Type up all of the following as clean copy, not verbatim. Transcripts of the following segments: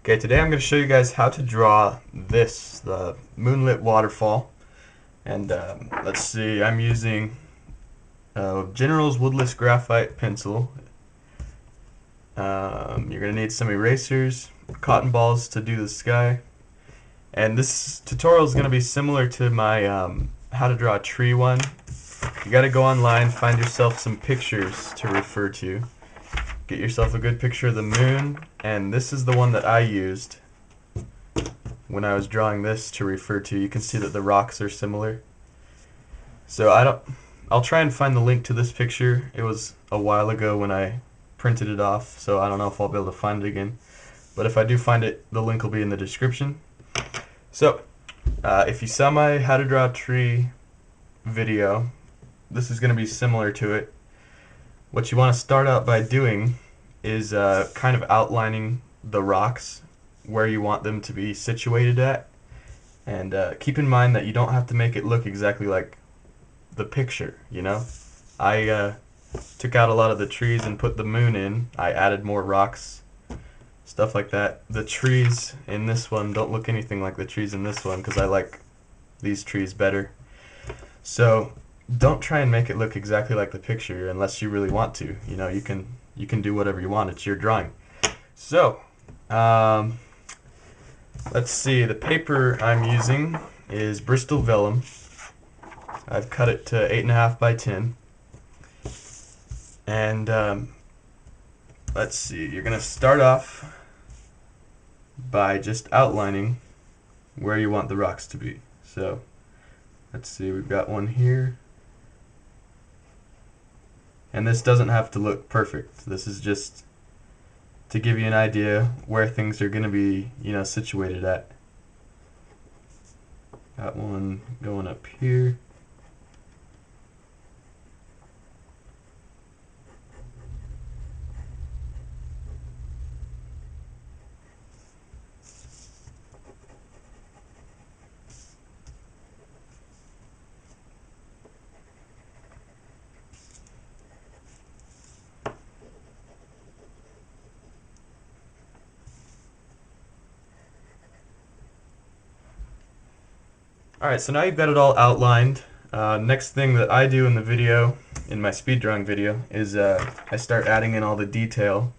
Okay, today I'm going to show you guys how to draw this, the moonlit waterfall. And let's see, I'm using General's Woodless Graphite pencil. You're going to need some erasers, cotton balls to do the sky. And this tutorial is going to be similar to my how to draw a tree one. You got to go online, find yourself some pictures to refer to. Get yourself a good picture of the moon, and this is the one that I used when I was drawing this to refer to. You can see that the rocks are similar. So I'll try and find the link to this picture. It was a while ago when I printed it off, so I don't know if I'll be able to find it again. But if I do find it, the link will be in the description. So if you saw my how to draw a tree video, this is going to be similar to it. What you want to start out by doing is kind of outlining the rocks where you want them to be situated at, and keep in mind that you don't have to make it look exactly like the picture, you know. I took out a lot of the trees and put the moon in. I added more rocks, stuff like that. The trees in this one don't look anything like the trees in this one because I like these trees better. So don't try and make it look exactly like the picture unless you really want to. You know, you can do whatever you want. It's your drawing. So let's see. The paper I'm using is Bristol vellum. I've cut it to 8.5 by 10. And let's see. You're gonna start off by just outlining where you want the rocks to be. So let's see. We've got one here. And this doesn't have to look perfect. This is just to give you an idea where things are going to be, you know, situated at. Got one going up here. Alright, so now you've got it all outlined. Next thing that I do in the video, in my speed drawing video, is I start adding in all the detail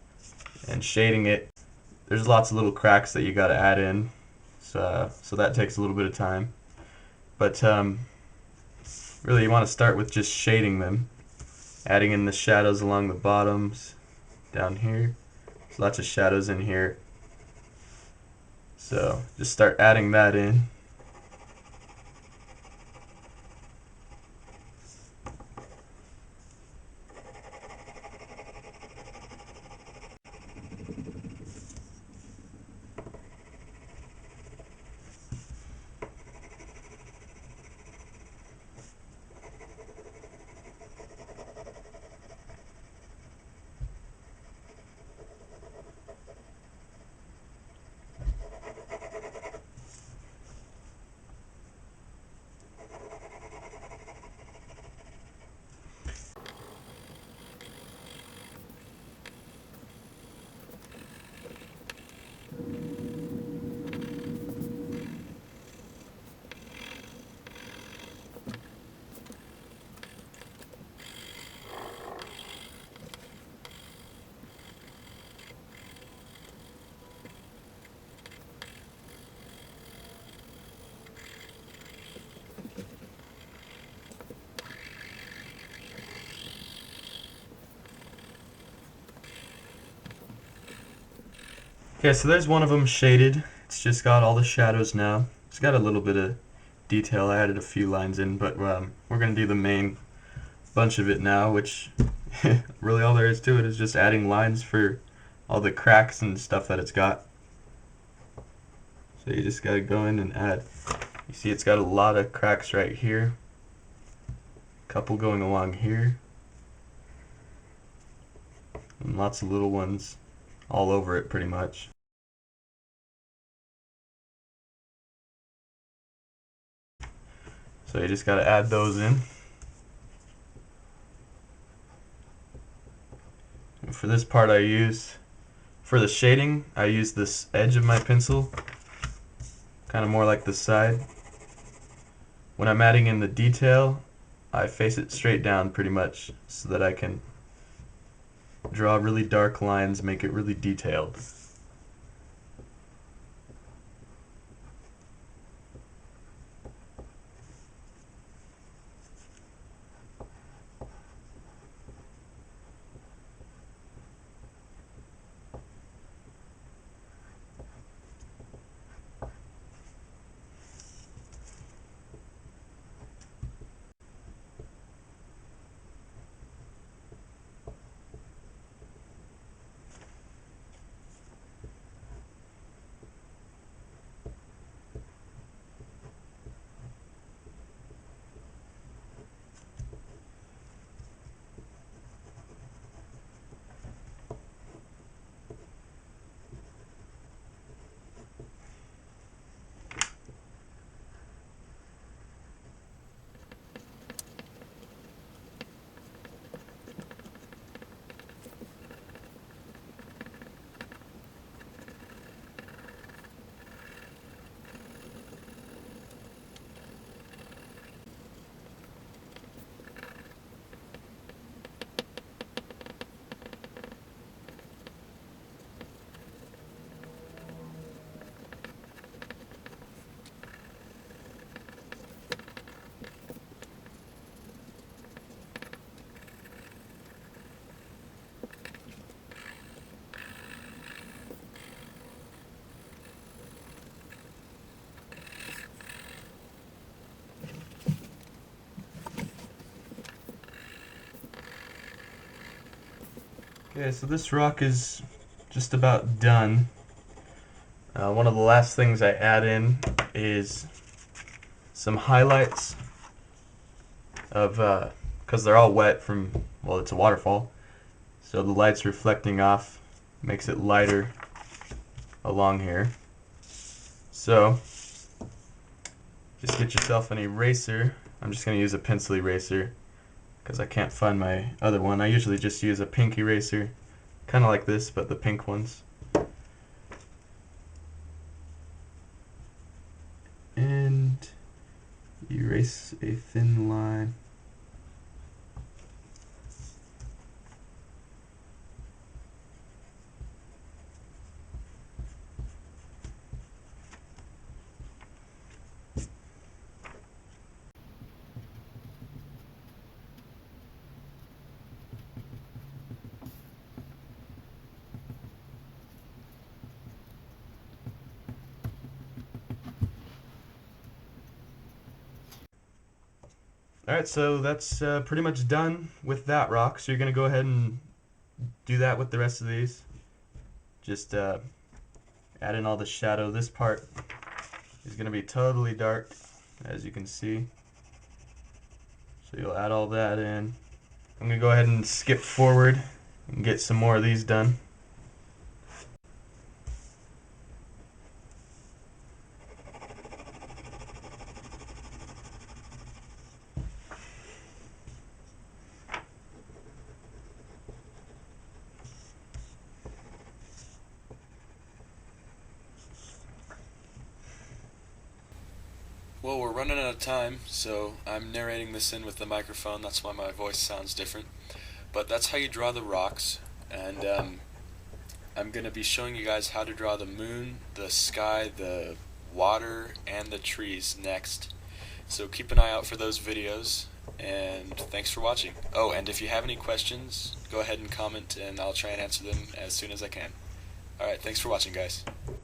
and shading it. There's lots of little cracks that you got to add in, so that takes a little bit of time. But really you want to start with just shading them, adding in the shadows along the bottoms, down here. There's lots of shadows in here. So just start adding that in. Okay, so there's one of them shaded. It's just got all the shadows now. It's got a little bit of detail. I added a few lines in, but we're going to do the main bunch of it now, which really all there is to it is just adding lines for all the cracks and stuff that it's got. So you just got to go in and add. You see it's got a lot of cracks right here. A couple going along here. And lots of little ones all over it pretty much. So you just got to add those in. And for this part I use For the shading, I use this edge of my pencil, kind of more like the side. When I'm adding in the detail, I face it straight down pretty much so that I can draw really dark lines, make it really detailed. Okay, so this rock is just about done. One of the last things I add in is some highlights of, because they're all wet from, well, it's a waterfall, so the light's reflecting off, makes it lighter along here. So, just get yourself an eraser. I'm just going to use a pencil eraser because I can't find my other one. I usually just use a pink eraser, kind of like this, but the pink ones. And erase a thin line. Alright, so that's pretty much done with that rock. So you're going to go ahead and do that with the rest of these. Just add in all the shadow. This part is going to be totally dark, as you can see. So you'll add all that in. I'm going to go ahead and skip forward and get some more of these done. Well, we're running out of time, so I'm narrating this in with the microphone. That's why my voice sounds different. But that's how you draw the rocks, and I'm going to be showing you guys how to draw the moon, the sky, the water, and the trees next. So keep an eye out for those videos, and thanks for watching. Oh, and if you have any questions, go ahead and comment, and I'll try and answer them as soon as I can. Alright, thanks for watching, guys.